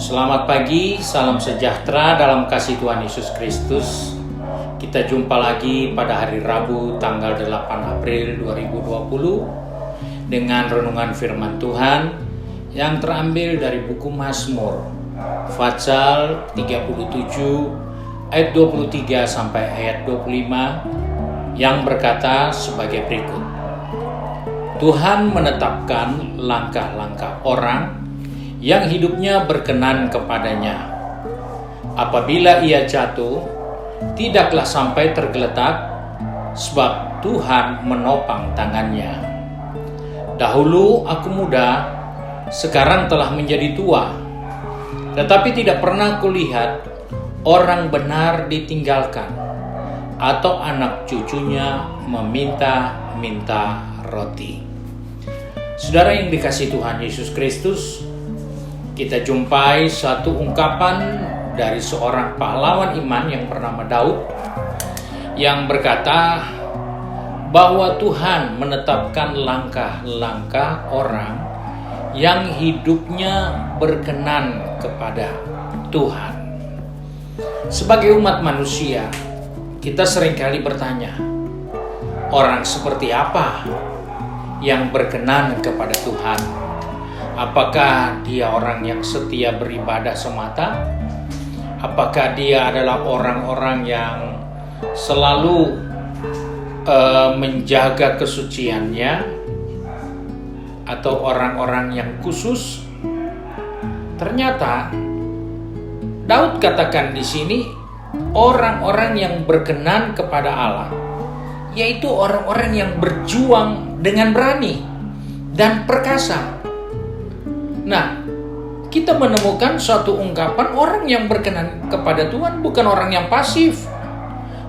Selamat pagi, salam sejahtera dalam kasih Tuhan Yesus Kristus. Kita jumpa lagi pada hari Rabu tanggal 8 April 2020 dengan renungan firman Tuhan yang terambil dari buku Mazmur Fatsal 37 ayat 23 sampai ayat 25 yang berkata sebagai berikut. Tuhan menetapkan langkah-langkah orang yang hidupnya berkenan kepadanya. Apabila ia jatuh, tidaklah sampai tergeletak, sebab Tuhan menopang tangannya. Dahulu aku muda, sekarang telah menjadi tua, tetapi tidak pernah kulihat orang benar ditinggalkan, atau anak cucunya meminta-minta roti. Saudara yang dikasihi Tuhan Yesus Kristus, kita jumpai satu ungkapan dari seorang pahlawan iman yang bernama Daud yang berkata bahwa Tuhan menetapkan langkah-langkah orang yang hidupnya berkenan kepada Tuhan. Sebagai umat manusia, kita seringkali bertanya, orang seperti apa yang berkenan kepada Tuhan? Apakah dia orang yang setia beribadah semata? Apakah dia adalah orang-orang yang selalu menjaga kesuciannya? Atau orang-orang yang khusus? Ternyata Daud katakan di sini orang-orang yang berkenan kepada Allah, yaitu orang-orang yang berjuang dengan berani dan perkasa. Nah, kita menemukan suatu ungkapan orang yang berkenan kepada Tuhan bukan orang yang pasif,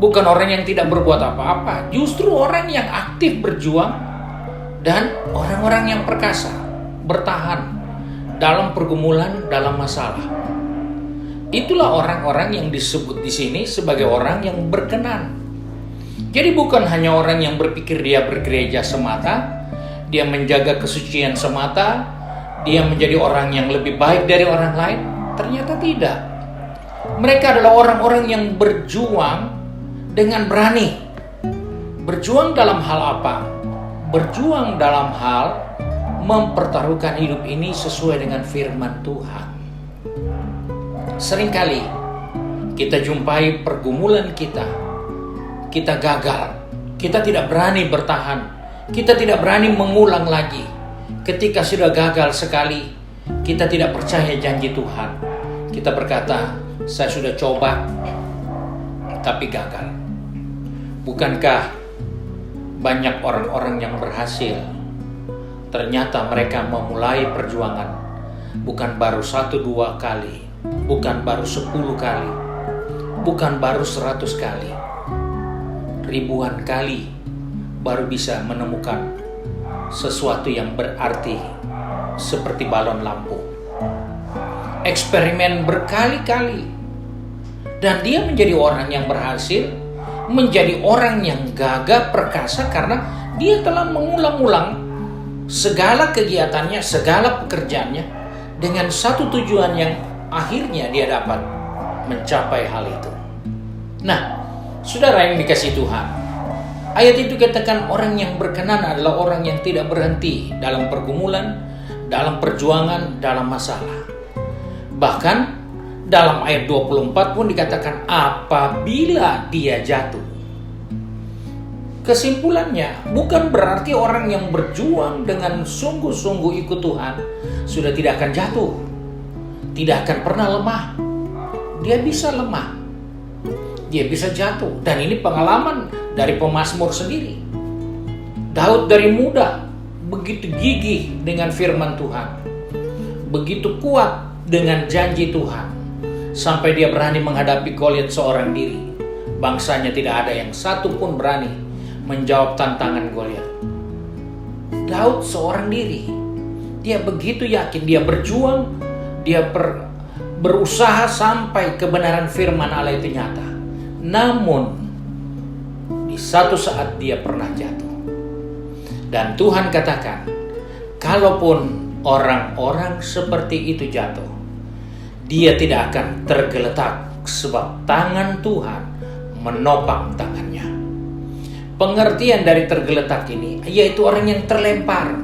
bukan orang yang tidak berbuat apa-apa, justru orang yang aktif berjuang dan orang-orang yang perkasa, bertahan dalam pergumulan, dalam masalah. Itulah orang-orang yang disebut di sini sebagai orang yang berkenan. Jadi bukan hanya orang yang berpikir dia bergereja semata, dia menjaga kesucian semata, dia menjadi orang yang lebih baik dari orang lain. Ternyata tidak. Mereka adalah orang-orang yang berjuang dengan berani. Berjuang dalam hal apa? Berjuang dalam hal mempertaruhkan hidup ini sesuai dengan firman Tuhan. Seringkali kita jumpai pergumulan kita gagal, kita tidak berani bertahan, kita tidak berani mengulang lagi. Ketika sudah gagal sekali, kita tidak percaya janji Tuhan. Kita berkata, saya sudah coba, tapi gagal. Bukankah banyak orang-orang yang berhasil? Ternyata mereka memulai perjuangan bukan baru 1-2 kali, bukan baru 10 kali, bukan baru 100 kali, ribuan kali baru bisa menemukan sesuatu yang berarti seperti balon lampu. Eksperimen berkali-kali, dan dia menjadi orang yang berhasil, menjadi orang yang gagah perkasa karena dia telah mengulang-ulang segala kegiatannya, segala pekerjaannya dengan satu tujuan yang akhirnya dia dapat mencapai hal itu. Nah, saudara yang dikasihi Tuhan, ayat itu katakan orang yang berkenan adalah orang yang tidak berhenti dalam pergumulan, dalam perjuangan, dalam masalah. Bahkan dalam ayat 24 pun dikatakan apabila dia jatuh. Kesimpulannya bukan berarti orang yang berjuang dengan sungguh-sungguh ikut Tuhan sudah tidak akan jatuh, tidak akan pernah lemah. Dia bisa lemah, dia bisa jatuh, dan ini pengalaman dari pemazmur sendiri. Daud dari muda begitu gigih dengan firman Tuhan, begitu kuat dengan janji Tuhan, sampai dia berani menghadapi Goliat seorang diri. Bangsanya tidak ada yang satu pun berani menjawab tantangan Goliat. Daud seorang diri, dia begitu yakin, dia berjuang, dia berusaha sampai kebenaran firman Allah itu nyata. Namun di satu saat dia pernah jatuh. Dan Tuhan katakan, kalaupun orang-orang seperti itu jatuh, dia tidak akan tergeletak sebab tangan Tuhan menopang tangannya. Pengertian dari tergeletak ini yaitu orang yang terlempar,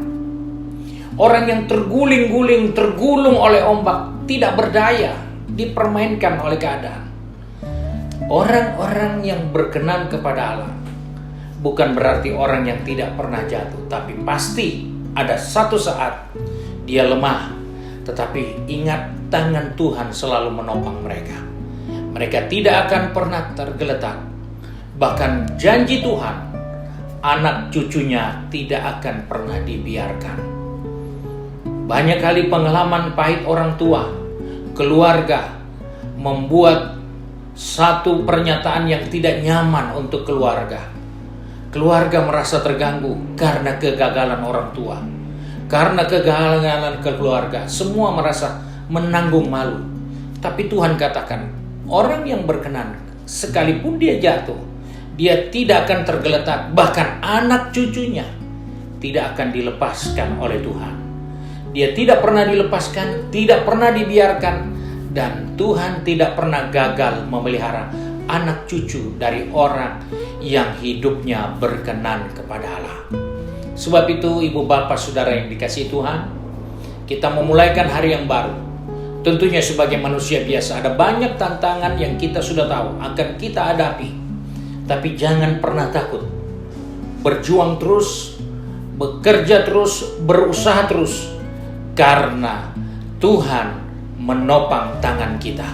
orang yang terguling-guling, tergulung oleh ombak, tidak berdaya, dipermainkan oleh keadaan. Orang-orang yang berkenan kepada Allah bukan berarti orang yang tidak pernah jatuh, tapi pasti ada satu saat dia lemah, tetapi ingat tangan Tuhan selalu menopang mereka. Mereka tidak akan pernah tergeletak. Bahkan janji Tuhan, anak cucunya tidak akan pernah dibiarkan. Banyak kali pengalaman pahit orang tua, keluarga, membuat satu pernyataan yang tidak nyaman untuk keluarga. Keluarga merasa terganggu karena kegagalan orang tua, karena kegagalan keluarga. Semua merasa menanggung malu. Tapi Tuhan katakan, orang yang berkenan, sekalipun dia jatuh, dia tidak akan tergeletak. Bahkan anak cucunya tidak akan dilepaskan oleh Tuhan. Dia tidak pernah dilepaskan, tidak pernah dibiarkan. Dan Tuhan tidak pernah gagal memelihara anak cucu dari orang yang hidupnya berkenan kepada Allah. Sebab itu ibu bapak saudara yang dikasihi Tuhan, kita memulaikan hari yang baru. Tentunya sebagai manusia biasa ada banyak tantangan yang kita sudah tahu akan kita hadapi. Tapi jangan pernah takut. Berjuang terus, bekerja terus, berusaha terus. Karena Tuhan menopang tangan kita.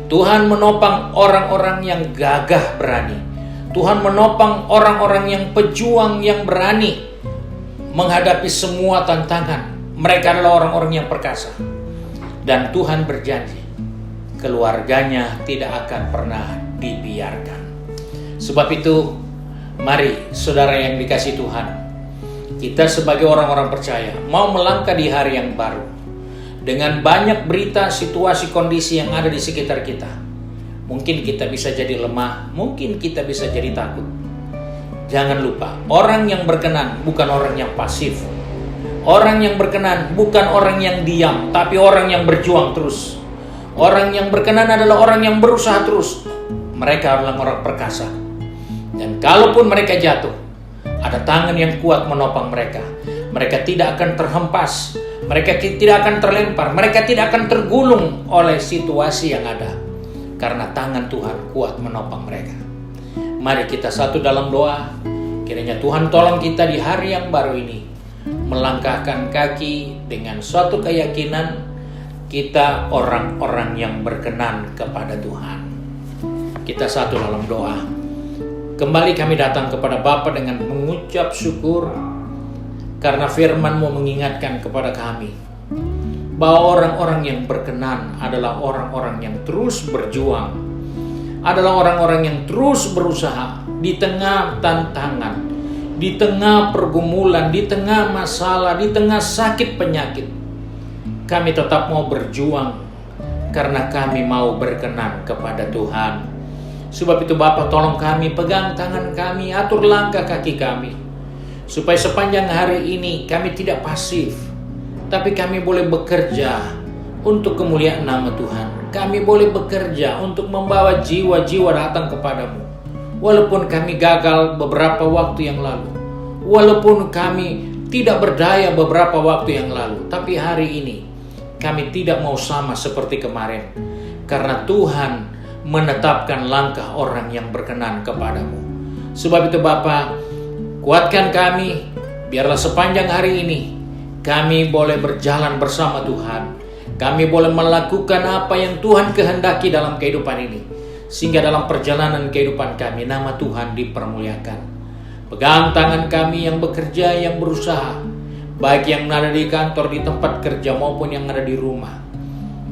Tuhan menopang orang-orang yang gagah berani. Tuhan menopang orang-orang yang pejuang, yang berani menghadapi semua tantangan. Mereka adalah orang-orang yang perkasa. Dan Tuhan berjanji, keluarganya tidak akan pernah dibiarkan. Sebab itu, mari saudara yang dikasihi Tuhan, kita sebagai orang-orang percaya mau melangkah di hari yang baru. Dengan banyak berita, situasi, kondisi yang ada di sekitar kita, mungkin kita bisa jadi lemah, mungkin kita bisa jadi takut. Jangan lupa, orang yang berkenan bukan orang yang pasif. Orang yang berkenan bukan orang yang diam, tapi orang yang berjuang terus. Orang yang berkenan adalah orang yang berusaha terus. Mereka adalah orang perkasa. Dan kalaupun mereka jatuh, ada tangan yang kuat menopang mereka. Mereka tidak akan terhempas. Mereka tidak akan terlempar. Mereka tidak akan tergulung oleh situasi yang ada. Karena tangan Tuhan kuat menopang mereka. Mari kita satu dalam doa. Kiranya Tuhan tolong kita di hari yang baru ini. Melangkahkan kaki dengan suatu keyakinan. Kita orang-orang yang berkenan kepada Tuhan. Kita satu dalam doa. Kembali kami datang kepada Bapa dengan mengucap syukur. Karena firman-Mu mengingatkan kepada kami bahwa orang-orang yang berkenan adalah orang-orang yang terus berjuang, adalah orang-orang yang terus berusaha di tengah tantangan, di tengah pergumulan, di tengah masalah, di tengah sakit penyakit. Kami tetap mau berjuang karena kami mau berkenan kepada Tuhan. Sebab itu Bapa, tolong kami, pegang tangan kami, atur langkah kaki kami. Supaya sepanjang hari ini kami tidak pasif, tapi kami boleh bekerja untuk kemuliaan nama Tuhan. Kami boleh bekerja untuk membawa jiwa-jiwa datang kepadamu. Walaupun kami gagal beberapa waktu yang lalu, walaupun kami tidak berdaya beberapa waktu yang lalu, tapi hari ini kami tidak mau sama seperti kemarin. Karena Tuhan menetapkan langkah orang yang berkenan kepadamu. Sebab itu Bapa, kuatkan kami, biarlah sepanjang hari ini kami boleh berjalan bersama Tuhan. Kami boleh melakukan apa yang Tuhan kehendaki dalam kehidupan ini. Sehingga dalam perjalanan kehidupan kami, nama Tuhan dipermuliakan. Pegang tangan kami yang bekerja, yang berusaha. Baik yang ada di kantor, di tempat kerja, maupun yang ada di rumah.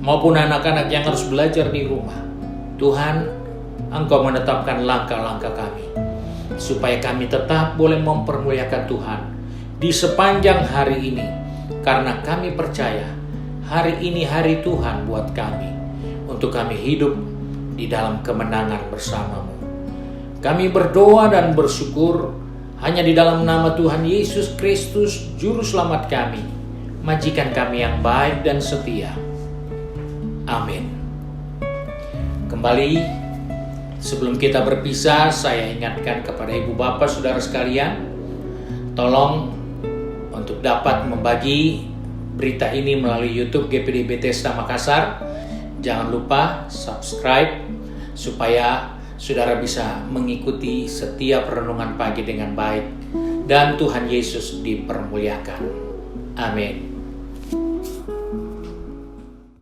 Maupun anak-anak yang harus belajar di rumah. Tuhan, Engkau menetapkan langkah-langkah kami. Supaya kami tetap boleh mempermuliakan Tuhan di sepanjang hari ini. Karena kami percaya hari ini hari Tuhan buat kami. Untuk kami hidup di dalam kemenangan bersama-Mu. Kami berdoa dan bersyukur hanya di dalam nama Tuhan Yesus Kristus, Juru Selamat kami, Majikan kami yang baik dan setia. Amin. Kembali, sebelum kita berpisah, saya ingatkan kepada ibu bapak saudara sekalian, tolong untuk dapat membagi berita ini melalui YouTube GPD Bethesda Makassar. Jangan lupa subscribe supaya saudara bisa mengikuti setiap renungan pagi dengan baik dan Tuhan Yesus dipermuliakan. Amin.